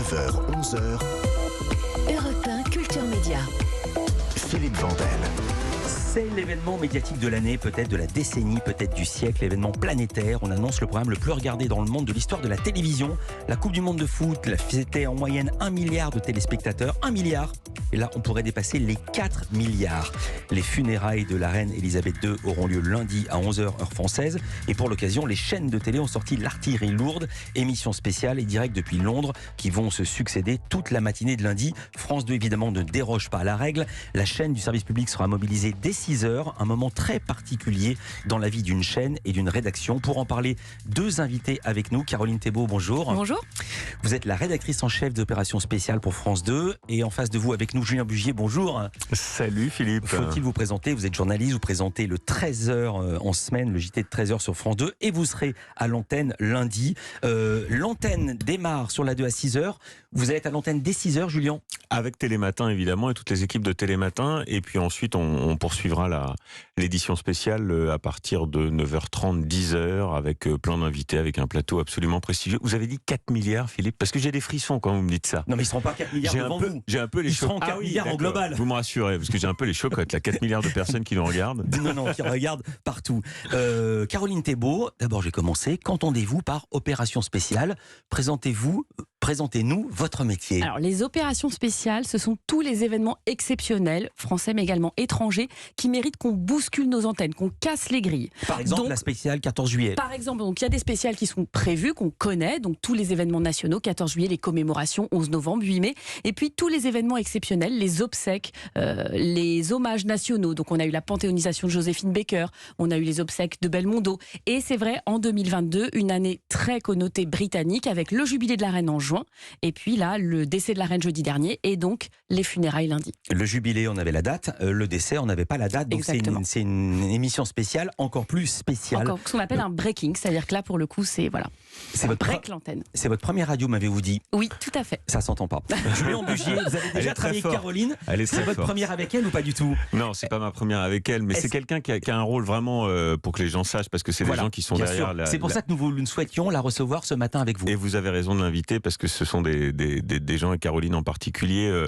9h, 11h. Europe 1 Culture Média. Philippe Vandel. C'est l'événement médiatique de l'année, peut-être de la décennie, peut-être du siècle, l'événement planétaire. On annonce le programme le plus regardé dans le monde de l'histoire de la télévision. La Coupe du Monde de foot, c'était en moyenne 1 milliard de téléspectateurs. 1 milliard. Et là, on pourrait dépasser les 4 milliards. Les funérailles de la reine Elisabeth II auront lieu lundi à 11h heure française. Et pour l'occasion, les chaînes de télé ont sorti l'artillerie lourde, émissions spéciales et directes depuis Londres qui vont se succéder toute la matinée de lundi. France 2, évidemment, ne déroge pas à la règle. La chaîne du service public sera mobilisée dès 6h, un moment très particulier dans la vie d'une chaîne et d'une rédaction. Pour en parler, deux invités avec nous. Caroline Thébault, bonjour. Bonjour. Vous êtes la rédactrice en chef d'opérations spéciales pour France 2 et en face de vous avec nous, Julien Bugier, bonjour. Salut Philippe. Faut-il vous présenter? Vous êtes journaliste, vous présentez le 13h en semaine, le JT de 13h sur France 2 et vous serez à l'antenne lundi. L'antenne démarre sur la 2 à 6h. Vous allez être à l'antenne dès 6h, Julien? Avec Télématin évidemment et toutes les équipes de Télématin, et puis ensuite on poursuivra l'édition spéciale à partir de 9h30, 10h avec plein d'invités, avec un plateau absolument prestigieux. Vous avez dit 4 milliards Philippe? Parce que j'ai des frissons quand vous me dites ça. Non mais ils ne seront pas 4 milliards devant vous. J'ai un peu les Ils seront 4 milliards en global. Vous me rassurez, parce que j'ai un peu les chocottes, là, 4 milliards de personnes qui nous regardent. Non, qui regardent partout. Caroline Thébault, d'abord j'ai commencé. Qu'entendez-vous par opération spéciale? Présentez-nous votre métier. Alors, les opérations spéciales, ce sont tous les événements exceptionnels, français mais également étrangers, qui méritent qu'on bouscule nos antennes, qu'on casse les grilles. Par exemple, donc, la spéciale 14 juillet. Par exemple, donc il y a des spéciales qui sont prévues, qu'on connaît, donc tous les événements nationaux, 14 juillet, les commémorations, 11 novembre, 8 mai, et puis tous les événements exceptionnels, les obsèques, les hommages nationaux. Donc on a eu la panthéonisation de Joséphine Baker, on a eu les obsèques de Belmondo, et c'est vrai, en 2022, une année très connotée britannique, avec le jubilé de la reine en juin, et puis là, le décès de la reine jeudi dernier, et donc les funérailles lundi. Le jubilé, on avait la date, le décès, on n'avait pas la date, donc c'est une émission spéciale, encore plus spéciale. Encore ce qu'on appelle un breaking, c'est-à-dire que là, pour le coup, c'est voilà. C'est votre break l'antenne. C'est votre première radio, m'avez-vous dit? Oui, tout à fait. Ça s'entend pas. Julien Bugier, vous avez déjà travaillé avec Caroline. C'est votre première avec elle ou pas du tout? Non, c'est pas ma première avec elle, mais c'est quelqu'un qui a un rôle vraiment pour que les gens sachent, parce que c'est des gens qui sont derrière la... C'est pour ça que nous souhaitions la recevoir ce matin avec vous. Et vous avez raison de l'inviter, parce que ce sont des gens, et Caroline en particulier,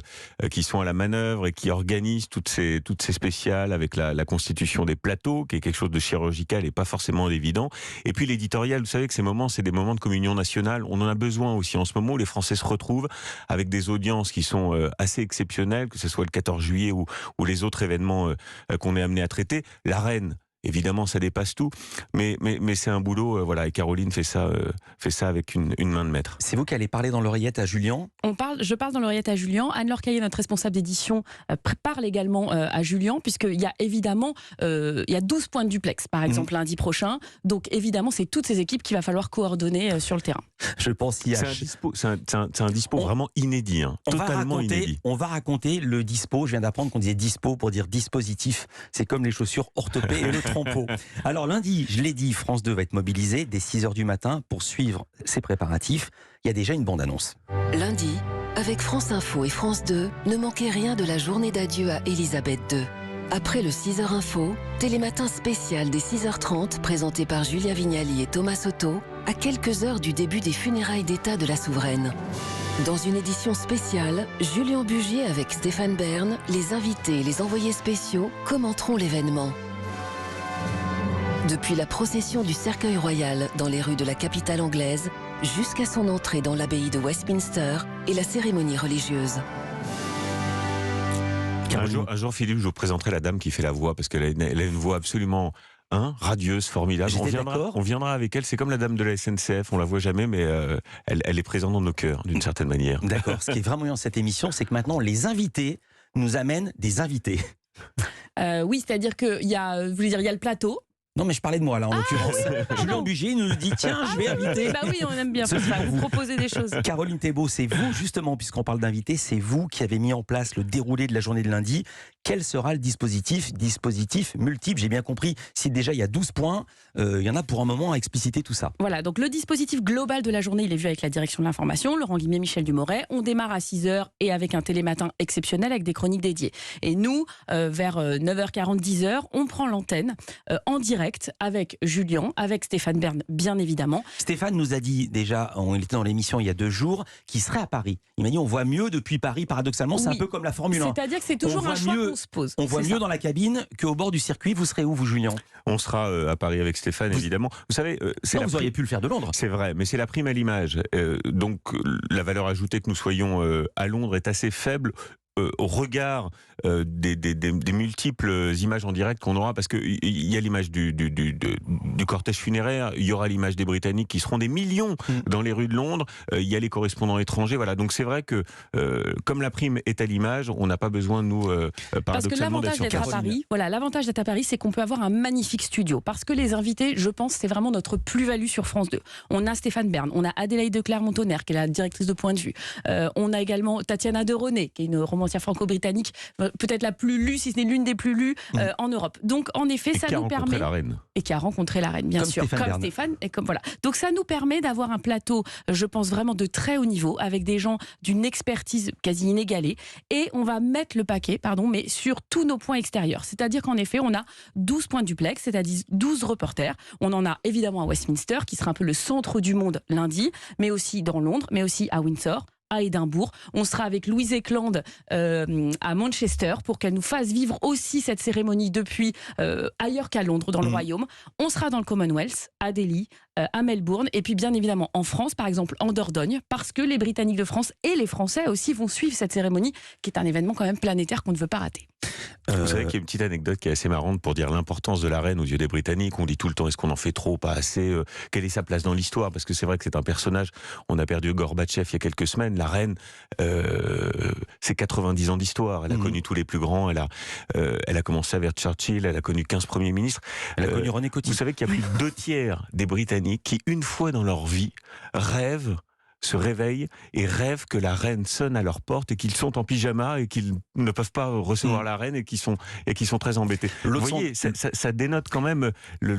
qui sont à la manœuvre et qui organisent toutes ces spéciales avec la constitution des plateaux, qui est quelque chose de chirurgical et pas forcément évident. Et puis l'éditorial, vous savez que ces moments, c'est des moments de communion nationale. On en a besoin aussi en ce moment où les Français se retrouvent avec des audiences qui sont assez exceptionnelles, que ce soit le 14 juillet ou les autres événements qu'on est amené à traiter. La reine, évidemment, ça dépasse tout, mais c'est un boulot, voilà, et Caroline fait ça avec une main de maître. C'est vous qui allez parler dans l'oreillette à Julien? Je parle dans l'oreillette à Julien. Anne-Laure Caillé, notre responsable d'édition, parle également à Julien, puisqu'il y a évidemment il y a 12 points de duplex, par exemple, lundi prochain. Donc, évidemment, c'est toutes ces équipes qu'il va falloir coordonner sur le terrain. Je pense qu'il y a... C'est un dispo vraiment inédit, totalement inédit. On va raconter le dispo. Je viens d'apprendre qu'on disait dispo pour dire dispositif. C'est comme les chaussures orthopées et le trempeau. Alors lundi, je l'ai dit, France 2 va être mobilisée dès 6h du matin pour suivre ses préparatifs. Il y a déjà une bande-annonce. Lundi, avec France Info et France 2, ne manquez rien de la journée d'adieu à Elisabeth II. Après le 6h Info, Télématin spécial dès 6h30, présenté par Julia Vignali et Thomas Soto, à quelques heures du début des funérailles d'État de la souveraine. Dans une édition spéciale, Julien Bugier avec Stéphane Bern, les invités et les envoyés spéciaux commenteront l'événement. Depuis la procession du cercueil royal dans les rues de la capitale anglaise, jusqu'à son entrée dans l'abbaye de Westminster et la cérémonie religieuse. Un jour, Philippe, je vous présenterai la dame qui fait la voix, parce qu'elle a une voix absolument radieuse, formidable. On viendra avec elle, c'est comme la dame de la SNCF, on la voit jamais, mais elle est présente dans nos cœurs, d'une certaine manière. D'accord, ce qui est vraiment bien dans cette émission, c'est que maintenant, les invités nous amènent des invités. Oui, c'est-à-dire qu'il y a, vous voulez dire, il y a le plateau. Non, mais je parlais de moi, là, en l'occurrence. Julien Bugier nous dit, tiens, je vais inviter. Bah oui, on aime bien faire ça, vous proposer des choses. Caroline Thébault, c'est vous, justement, puisqu'on parle d'invités, c'est vous qui avez mis en place le déroulé de la journée de lundi. Quel sera le dispositif? Dispositif multiple, j'ai bien compris. Si déjà il y a 12 points, il y en a pour un moment à expliciter tout ça. Voilà, donc le dispositif global de la journée, il est vu avec la direction de l'information, Laurent Guillemets, Michel Dumoret. On démarre à 6h et avec un télématin exceptionnel avec des chroniques dédiées. Et nous, vers 9h40, 10h, on prend l'antenne en direct. direct avec Julien, avec Stéphane Bern, bien évidemment. Stéphane nous a dit déjà, il était dans l'émission il y a 2 jours, qu'il serait à Paris. Il m'a dit on voit mieux depuis Paris, paradoxalement, c'est un peu comme la Formule 1. C'est-à-dire que c'est toujours un choix qu'on se pose. On voit mieux dans la cabine qu'au bord du circuit. Vous serez où, vous, Julien? On sera à Paris avec Stéphane, évidemment. Vous savez, vous auriez pu le faire de Londres. C'est vrai, mais c'est la prime à l'image. Donc la valeur ajoutée que nous soyons à Londres est assez faible au regard des multiples images en direct qu'on aura, parce qu'il y a l'image du cortège funéraire, il y aura l'image des Britanniques qui seront des millions dans les rues de Londres, il y a les correspondants étrangers, voilà. Donc c'est vrai que comme la prime est à l'image, on n'a pas besoin de nous paradoxalement d'être sur place. L'avantage d'être à Paris, c'est qu'on peut avoir un magnifique studio, parce que les invités, je pense, c'est vraiment notre plus-value sur France 2. On a Stéphane Bern, on a Adélaïde de Clermont-Tonnerre, qui est la directrice de Point de Vue, on a également Tatiana de René, qui est une romancière franco-britannique, peut-être la plus lue, si ce n'est l'une des plus lues en Europe. Donc en effet, ça nous permet... Et qui a rencontré la reine, bien sûr, comme Stéphane. Et comme, voilà. Donc ça nous permet d'avoir un plateau, je pense vraiment de très haut niveau, avec des gens d'une expertise quasi inégalée. Et on va mettre le paquet, mais sur tous nos points extérieurs. C'est-à-dire qu'en effet, on a 12 points duplex, c'est-à-dire 12 reporters. On en a évidemment à Westminster, qui sera un peu le centre du monde lundi, mais aussi dans Londres, mais aussi à Windsor, à Édimbourg. On sera avec Louise Ekland à Manchester pour qu'elle nous fasse vivre aussi cette cérémonie depuis ailleurs qu'à Londres, dans le Royaume. On sera dans le Commonwealth, à Delhi, à Melbourne, et puis bien évidemment en France, par exemple en Dordogne, parce que les Britanniques de France et les Français aussi vont suivre cette cérémonie, qui est un événement quand même planétaire qu'on ne veut pas rater. Vous savez qu'il y a une petite anecdote qui est assez marrante pour dire l'importance de la reine aux yeux des Britanniques. On dit tout le temps, est-ce qu'on en fait trop, pas assez, quelle est sa place dans l'histoire? Parce que c'est vrai que c'est un personnage, on a perdu Gorbatchev il y a quelques semaines, la reine, c'est 90 ans d'histoire, elle a connu tous les plus grands, elle a commencé avec Churchill, elle a connu 15 premiers ministres. Elle a connu René Coty. Vous savez qu'il y a plus de 2/3 des Britanniques qui, une fois dans leur vie, se réveillent et rêvent que la reine sonne à leur porte et qu'ils sont en pyjama et qu'ils ne peuvent pas recevoir la reine et qui sont très embêtés. Vous voyez, ça dénote quand même la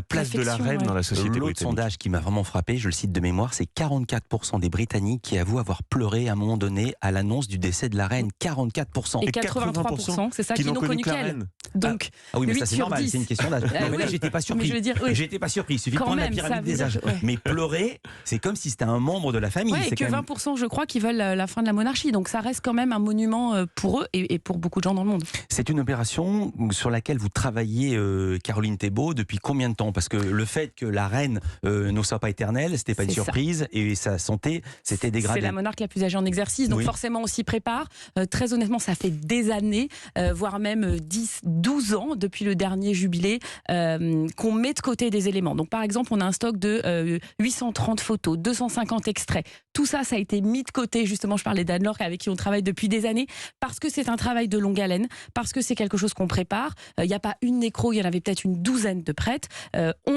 place de la reine dans la société britannique. L'autre sondage qui m'a vraiment frappé, je le cite de mémoire, c'est 44% des Britanniques qui avouent avoir pleuré à un moment donné à l'annonce du décès de la reine. 44%. Et 83%, c'est ça, qui n'ont connu qu'elle. Donc, oui, mais ça c'est normal, 10. C'est une question d'âge. Mais là, j'étais pas surpris. J'étais pas surpris. Il suffit de prendre la pyramide des âges. Mais pleurer, c'est comme si c'était un membre de la famille. Et que 20%, je crois, qui veulent la fin de la monarchie. Donc ça reste quand même un monument pour eux et pour beaucoup de gens dans le monde. C'est une opération sur laquelle vous travaillez, Caroline Thébault, depuis combien de temps? Parce que le fait que la reine ne soit pas éternelle, c'était pas une surprise, et sa santé s'était dégradée. C'est la monarque la plus âgée en exercice, donc forcément on s'y prépare. Très honnêtement, ça fait des années, voire même 10, 12 ans depuis le dernier jubilé, qu'on met de côté des éléments. Donc par exemple, on a un stock de 830 photos, 250 extraits. Tout ça, ça a été mis de côté. Justement, je parlais d'Anne Lorck avec qui on travaille depuis des années, parce que c'est un travail de longue haleine, parce que c'est quelque chose qu'on prépare. Il n'y a pas une nécro, il y en avait peut-être une douzaine de prêtres.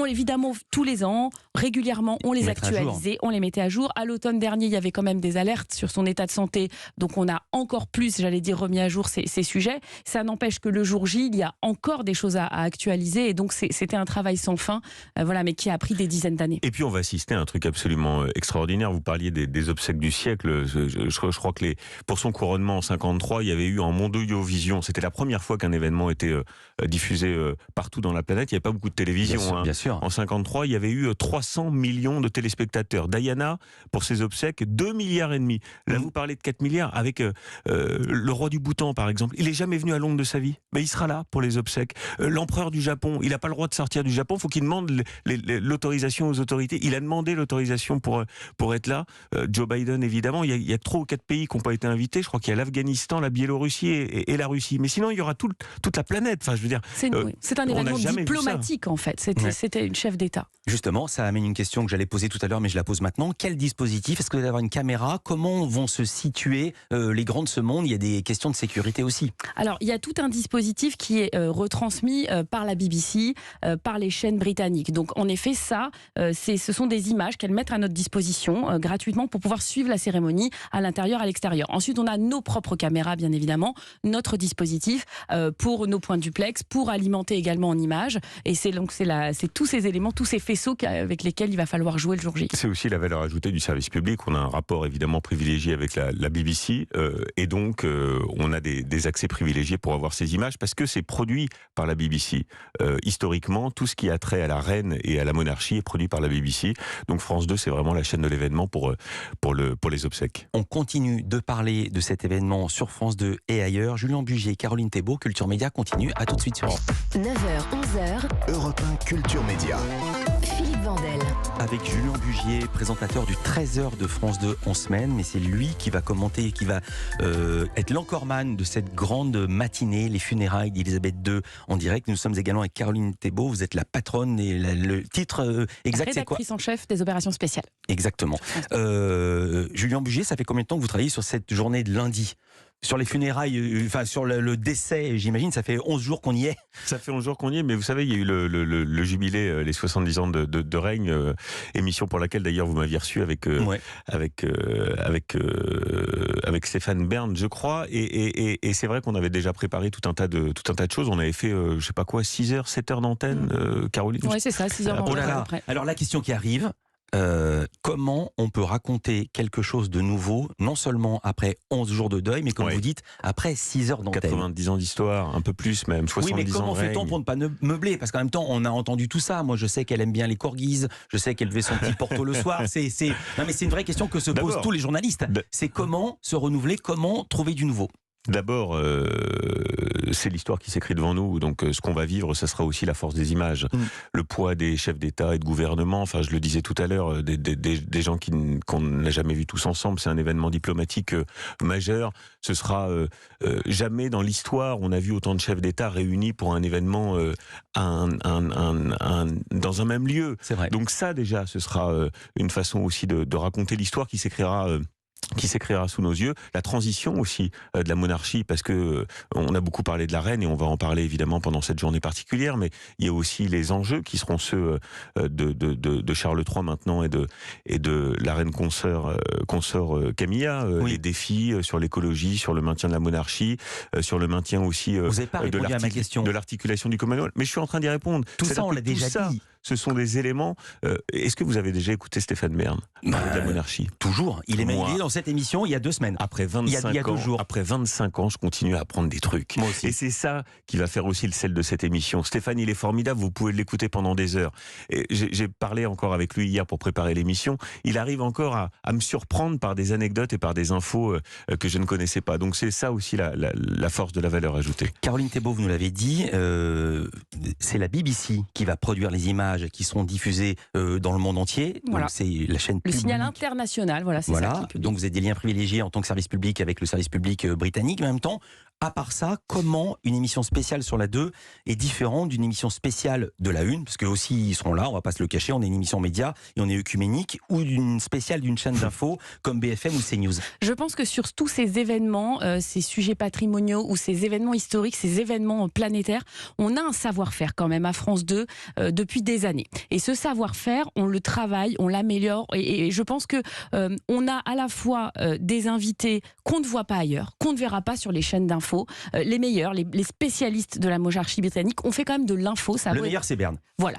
Évidemment, tous les ans, régulièrement, on les actualisait, on les mettait à jour. À l'automne dernier, il y avait quand même des alertes sur son état de santé, donc on a encore plus, remis à jour ces sujets. Ça n'empêche que le jour J, il y a encore des choses à actualiser, et donc c'était un travail sans fin, mais qui a pris des dizaines d'années. Et puis on va assister à un truc absolument extraordinaire. Vous parliez des obsèques du siècle. Je crois que pour son couronnement en 53, il y avait eu en Mondoviovision. C'était la première fois qu'un événement était diffusé partout dans la planète. Il n'y avait pas beaucoup de télévision. Bien sûr. En 53, il y avait eu 300 millions de téléspectateurs. Diana, pour ses obsèques, 2,5 milliards. Là, vous parlez de 4 milliards avec le roi du Bhoutan, par exemple. Il n'est jamais venu à Londres de sa vie. Mais il sera là pour les obsèques. L'empereur du Japon, il n'a pas le droit de sortir du Japon. Il faut qu'il demande l'autorisation aux autorités. Il a demandé l'autorisation pour être là. Joe Biden, évidemment. Il y a 3 ou 4 pays qui n'ont pas été invités. Je crois qu'il y a l'Afghanistan, la Biélorussie et la Russie. Mais sinon, il y aura toute la planète. Enfin, je veux dire, c'est un événement diplomatique, en fait. C'était une chef d'État. Justement, ça amène une question que j'allais poser tout à l'heure, mais je la pose maintenant. Quel dispositif? Est-ce que vous allez avoir une caméra? Comment vont se situer les grands de ce monde? Il y a des questions de sécurité aussi. Alors, il y a tout un dispositif qui est retransmis par la BBC, par les chaînes britanniques. Donc, en effet, ce sont des images qu'elles mettent à notre disposition gratuitement écran pour pouvoir suivre la cérémonie à l'intérieur, à l'extérieur. Ensuite, on a nos propres caméras, bien évidemment, notre dispositif pour nos points duplex, pour alimenter également en images. Et c'est tous ces éléments, tous ces faisceaux avec lesquels il va falloir jouer le jour J. C'est aussi la valeur ajoutée du service public. On a un rapport évidemment privilégié avec la BBC et donc on a des accès privilégiés pour avoir ces images parce que c'est produit par la BBC. Historiquement, tout ce qui a trait à la reine et à la monarchie est produit par la BBC. Donc France 2, c'est vraiment la chaîne de l'événement pour les obsèques. On continue de parler de cet événement sur France 2 et ailleurs. Julien Bugier, Caroline Thébault, Culture Média continue. À tout de suite sur 9h, 11h, Europe 1 Culture Média. Philippe Vandel. avec Julien Bugier, présentateur du 13h de France 2 en semaine, mais c'est lui qui va commenter, qui va être l'anchorman de cette grande matinée, les funérailles d'Elisabeth II en direct. Nous sommes également avec Caroline Thébault, vous êtes la patronne et le titre exact c'est quoi ? Rédactrice en chef des opérations spéciales. Exactement. Julien Bugier, ça fait combien de temps que vous travaillez sur cette journée de lundi ? Sur les funérailles, enfin sur le décès, j'imagine, ça fait 11 jours qu'on y est. Ça fait 11 jours qu'on y est, mais vous savez, il y a eu le jubilé, les 70 ans de règne, émission pour laquelle d'ailleurs vous m'aviez reçu avec Stéphane Bern, je crois, et c'est vrai qu'on avait déjà préparé tout un tas de choses. On avait fait, je sais pas quoi, 6 heures, 7 heures d'antenne, Caroline. Oui, c'est ça, 6 heures Oh là d'antenne là. à peu près. Alors la question qui arrive, comment on peut raconter quelque chose de nouveau, non seulement après 11 jours de deuil, mais comme vous dites, après 6 heures d'antenne. 90 ans d'histoire, un peu plus même, 70 ans. Oui, mais comment fait-on pour ne pas meubler ? Parce qu'en même temps, on a entendu tout ça. Moi, je sais qu'elle aime bien les corgis, je sais qu'elle fait son petit porto le soir. Non, mais c'est une vraie question que se posent tous les journalistes. C'est comment se renouveler, comment trouver du nouveau ? D'abord, c'est l'histoire qui s'écrit devant nous, donc ce qu'on va vivre, ça sera aussi la force des images. Le poids des chefs d'État et de gouvernement, enfin je le disais tout à l'heure, des gens qu'on n'a jamais vus tous ensemble, c'est un événement diplomatique majeur. Ce sera jamais dans l'histoire, on a vu autant de chefs d'État réunis pour un événement dans un même lieu. C'est vrai. Donc ça déjà, ce sera une façon aussi de raconter l'histoire qui s'écrira sous nos yeux. La transition aussi de la monarchie, parce que on a beaucoup parlé de la reine et on va en parler évidemment pendant cette journée particulière, mais il y a aussi les enjeux qui seront ceux de Charles III maintenant et de la reine consort Camilla, les défis sur l'écologie, sur le maintien de la monarchie, sur le maintien aussi Vous n'avez pas répondu à ma question. de l'articulation du Commonwealth. Mais je suis en train d'y répondre. Tout ça, on l'a déjà dit. Ce sont des éléments. Est-ce que vous avez déjà écouté Stéphane Bern parler de la monarchie ? Toujours. Il est dans cette émission il y a 2 semaines. Après 25 il y a 2 jours. Après 25 ans, je continue à apprendre des trucs. Moi aussi. Et c'est ça qui va faire aussi le sel de cette émission. Stéphane, il est formidable. Vous pouvez l'écouter pendant des heures. Et j'ai parlé encore avec lui hier pour préparer l'émission. Il arrive encore à me surprendre par des anecdotes et par des infos que je ne connaissais pas. Donc c'est ça aussi la force de la valeur ajoutée. Caroline Thébault, vous nous l'avez dit, c'est la BBC qui va produire les images qui seront diffusées dans le monde entier. Voilà. Donc c'est la chaîne Le publique. signal international, voilà, c'est ça qui est public. Donc vous avez des liens privilégiés en tant que service public avec le service public britannique. Mais en même temps, à part ça, comment une émission spéciale sur la 2 est différente d'une émission spéciale de la 1 ? Parce que aussi ils seront là, on va pas se le cacher, on est une émission média et on est œcuménique, ou d'une spéciale d'une chaîne d'infos comme BFM ou CNews. Je pense que sur tous ces événements, ces sujets patrimoniaux ou ces événements historiques, ces événements planétaires, on a un savoir-faire quand même à France 2 depuis des années. Et ce savoir-faire, on le travaille, on l'améliore. Et je pense que on a à la fois des invités qu'on ne voit pas ailleurs, qu'on ne verra pas sur les chaînes d'infos, les meilleurs, les spécialistes de la monarchie britannique. On fait quand même de l'info. Le meilleur, c'est Bern. Voilà.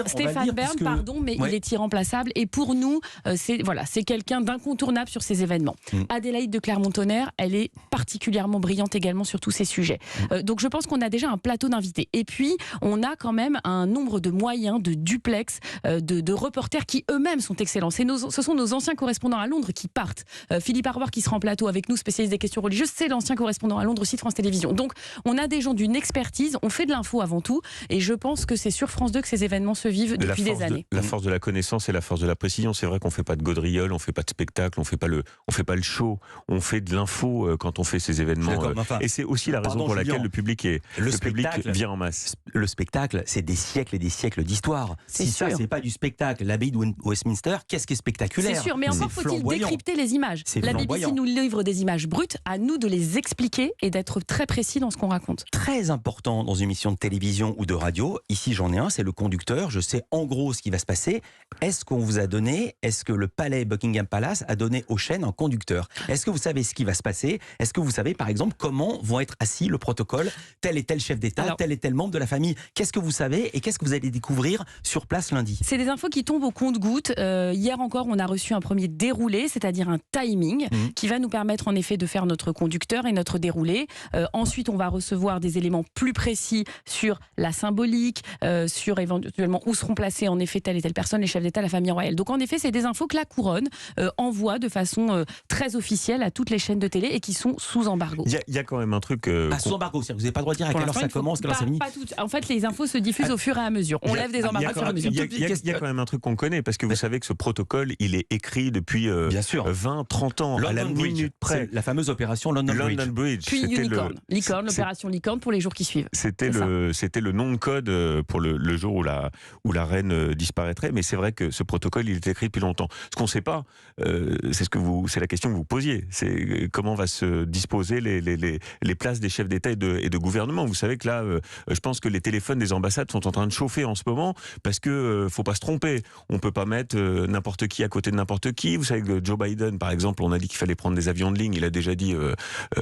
Stéphane Bern, pardon, mais il est irremplaçable. Et pour nous, c'est quelqu'un d'incontournable sur ces événements. Adélaïde de Clermont-Tonnerre, elle est particulièrement brillante également sur tous ces sujets. Donc je pense qu'on a déjà un plateau d'invités. Et puis, on a quand même un nombre de moyens, de duplex, de reporters qui eux-mêmes sont excellents. Ce sont nos anciens correspondants à Londres qui partent. Philippe Arbour qui sera en plateau avec nous, spécialiste des questions religieuses, c'est l'ancien correspondant à Londres aussi de France Télévisions. Donc on a des gens d'une expertise, on fait de l'info avant tout, et je pense que c'est sur France 2 que ces événements se vivent depuis des années. La force de la connaissance et la force de la précision. C'est vrai qu'on fait pas de gaudriole, on fait pas de spectacle, on fait pas le show, on fait de l'info quand on fait ces événements. Et c'est aussi la raison pour laquelle le public vient en masse. Le spectacle, c'est des siècles et des siècles d'histoire. Si ça, c'est pas du spectacle, l'abbaye de Westminster, qu'est-ce qui est spectaculaire ? C'est sûr, mais encore faut-il décrypter les images. La BBC nous livre des images brutes, à nous de les expliquer et d'être très précis dans ce qu'on raconte. Très important dans une émission de télévision ou de radio. Ici, j'en ai un, c'est le conducteur. Je sais en gros ce qui va se passer. Est-ce que le palais Buckingham Palace a donné aux chaînes un conducteur? Est-ce que vous savez ce qui va se passer? Est-ce que vous savez, par exemple, comment vont être assis le protocole, tel et tel chef d'État, tel et tel membre de la famille? Qu'est-ce que vous savez et qu'est-ce que vous allez découvrir sur place lundi? C'est des infos qui tombent au compte-gouttes. Hier encore, on a reçu un premier déroulé, c'est-à-dire un timing, qui va nous permettre en effet de faire notre conducteur et notre déroulé. Ensuite, on va recevoir des éléments plus précis sur la symbolique, sur éventuellement où seront placés en effet telle et telle personne, les chefs d'État, la famille royale. Donc en effet, c'est des infos que la couronne envoie de façon très officielle à toutes les chaînes de télé et qui sont sous embargo. Il y a quand même un truc... sous embargo, c'est-à-dire que vous n'avez pas le droit de dire à quelle heure ça commence, quelle heure ça finit. Pas tout. En fait, les infos se diffusent au fur et à mesure. On lève des embargos au fur et à mesure. Il y a quand même un truc qu'on connaît, parce que vous savez que ce protocole, il est écrit depuis 20, 30 ans, London à la Bridge, minute près. La fameuse opération London Bridge. Puis Unicorn. L'opération Licorne pour les jours qui suivent. C'était le nom de code pour le jour où la reine disparaîtrait, mais c'est vrai que ce protocole, il est écrit depuis longtemps. Ce qu'on ne sait pas, c'est la question que vous posiez, c'est comment va se disposer les places des chefs d'État et de gouvernement. Vous savez que là, je pense que les téléphones des ambassades sont en train de chauffer en ce moment, parce que faut pas se tromper. On peut pas mettre n'importe qui à côté de n'importe qui. Vous savez que Joe Biden, par exemple, on a dit qu'il fallait prendre des avions de ligne. Il a déjà dit,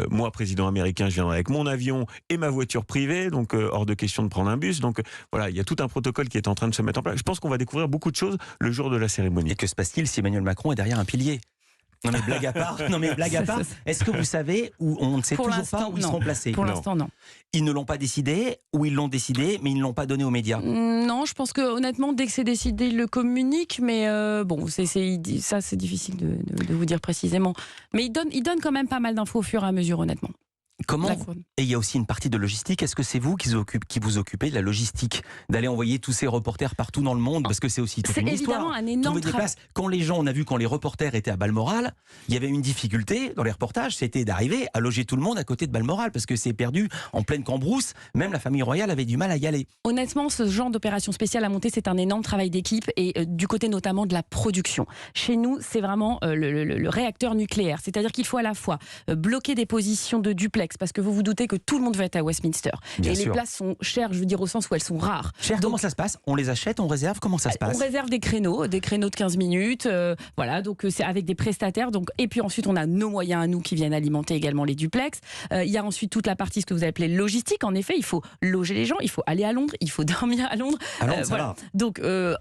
moi, président américain, je viendrai avec mon avion et ma voiture privée, donc hors de question de prendre un bus. Donc voilà, il y a tout un protocole qui est en train de se mettre en place. Je pense qu'on va découvrir beaucoup de choses le jour de la cérémonie. Et que se passe-t-il si Emmanuel Macron est derrière un pilier? Non mais blague à part, est-ce que vous savez, ou on ne sait toujours pas où ils seront placés? Pour l'instant, non. Ils ne l'ont pas décidé, ou ils l'ont décidé, mais ils ne l'ont pas donné aux médias? Non, je pense que honnêtement, dès que c'est décidé, ils le communiquent, mais bon, ça c'est difficile de vous dire précisément. Mais ils donnent quand même pas mal d'infos au fur et à mesure, honnêtement. Comment? Et il y a aussi une partie de logistique. Est-ce que c'est vous qui vous occupez de la logistique, d'aller envoyer tous ces reporters partout dans le monde? Parce que c'est aussi toute une histoire. C'est évidemment un énorme travail. Quand les reporters étaient à Balmoral, il y avait une difficulté dans les reportages, c'était d'arriver à loger tout le monde à côté de Balmoral, parce que c'est perdu en pleine cambrousse. Même la famille royale avait du mal à y aller. Honnêtement, ce genre d'opération spéciale à monter, c'est un énorme travail d'équipe, et du côté notamment de la production. Chez nous, c'est vraiment le réacteur nucléaire. C'est-à-dire qu'il faut à la fois bloquer des positions de duplex, parce que vous vous doutez que tout le monde veut être à Westminster. Bien et sûr. Les places sont chères, je veux dire, au sens où elles sont rares. Cher, comment ça se passe? On les achète, on réserve? Comment ça se passe? On réserve des créneaux de 15 minutes, voilà, donc c'est avec des prestataires. Donc, et puis ensuite, on a nos moyens à nous qui viennent alimenter également les duplex. Il y a ensuite toute la partie, ce que vous appelez logistique. En effet, il faut loger les gens, il faut aller à Londres, il faut dormir à Londres. À Londres, ça va. Donc,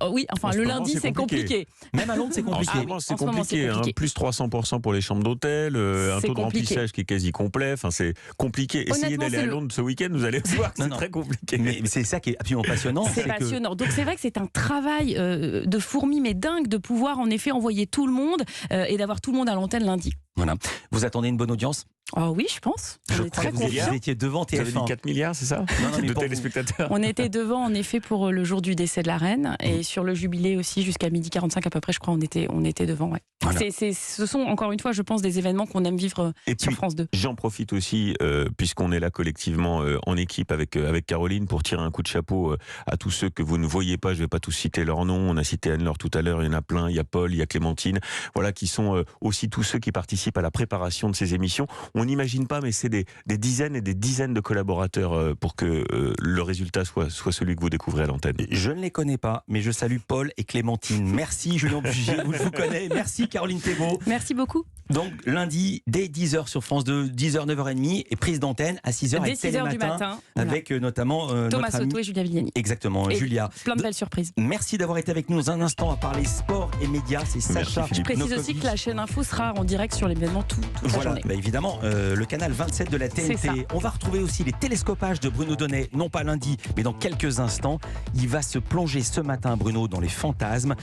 oui, enfin, le lundi, c'est compliqué. Même à Londres, c'est compliqué. C'est compliqué, hein, plus 300% pour les chambres d'hôtel, un taux de remplissage qui est quasi complet. Enfin, c'est compliqué. Essayez d'aller à Londres ce week-end, vous allez voir que c'est très compliqué. Mais c'est ça qui est absolument passionnant. C'est passionnant. Donc c'est vrai que c'est un travail de fourmi, mais dingue, de pouvoir en effet envoyer tout le monde et d'avoir tout le monde à l'antenne lundi. Voilà. Vous attendez une bonne audience? Oh oui, je pense. On est très confiants. Vous étiez devant TF1. Vous avez dit 4 milliards, c'est ça? Non, de téléspectateurs. On était devant, en effet, pour le jour du décès de la reine. Et sur le jubilé aussi, jusqu'à 12h45 à peu près, je crois, on était devant. Ouais. Voilà. Ce sont, encore une fois, je pense, des événements qu'on aime vivre sur France 2. J'en profite aussi, puisqu'on est là collectivement en équipe avec Caroline, pour tirer un coup de chapeau à tous ceux que vous ne voyez pas. Je ne vais pas tous citer leurs noms. On a cité Anne-Laure tout à l'heure. Il y en a plein. Il y a Paul, il y a Clémentine. Voilà, qui sont aussi tous ceux qui participent à la préparation de ces émissions. On n'imagine pas, mais c'est des dizaines et des dizaines de collaborateurs pour que le résultat soit celui que vous découvrez à l'antenne. Je ne les connais pas, mais je salue Paul et Clémentine. Merci Julien Bugier, je vous connais. Merci Caroline Thébault. Merci beaucoup. Donc lundi, dès 10h sur France 2, 10h, 9h30, et prise d'antenne à 6h avec Télématin, du matin, avec notamment Thomas Soto et Julia Vignali. Exactement, et Julia. Plein de belles surprises. Merci d'avoir été avec nous dans un instant à parler sport et médias. C'est Sacha. Je précise aussi que la chaîne Info sera en direct sur l'événement toute la journée. Bah évidemment, le canal 27 de la TNT. On va retrouver aussi les télescopages de Bruno Donnet, non pas lundi, mais dans quelques instants. Il va se plonger ce matin, Bruno, dans les fantasmes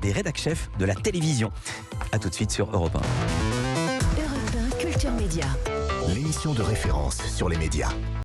des rédac chefs de la télévision. A tout de suite sur Europe 1. Europe 1 Culture Média. L'émission de référence sur les médias.